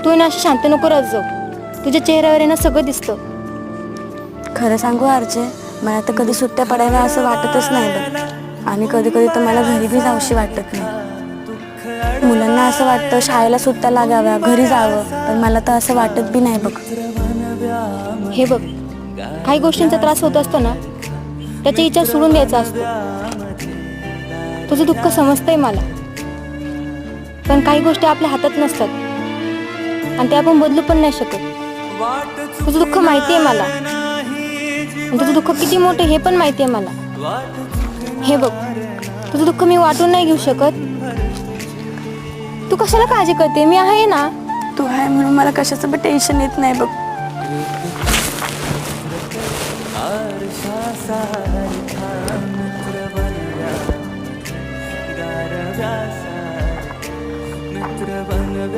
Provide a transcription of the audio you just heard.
तू ना अशी शांत नको राहत जाऊ. तुझ्या चेहऱ्यावर आहे ना सगळं दिसतं. खरं सांगू आरचे, मला तर कधी सुट्ट्या पडायला असं वाटतच नाही बघ. आणि कधी कधी तर मला घरी बी जाऊशी वाटत नाही. मुलांना असं वाटतं शाळेला सुट्ट्या लागाव्या, घरी जावं, पण मला तर असं वाटत बी नाही बघ. हे बघ, काही गोष्टींचा त्रास होत असतो ना, त्याचा विचार सोडून द्यायचा असतो. तुझं दुःख समजतंय मला, पण काही गोष्टी आपल्या हातात नसतात आणि ते आपण बदलू पण नाही शकत. तुझं दुःख माहिती आहे मला, आणि तुझं दुःख किती मोठं हे पण माहिती आहे मला. हे बघ, तुझं दुःख मी वाटून नाही घेऊ शकत. तू कशाला काळजी करते, मी आहे ना. तू आहे म्हणून मला कशाचं पण टेन्शन येत नाही बघ. मित्र बनव्या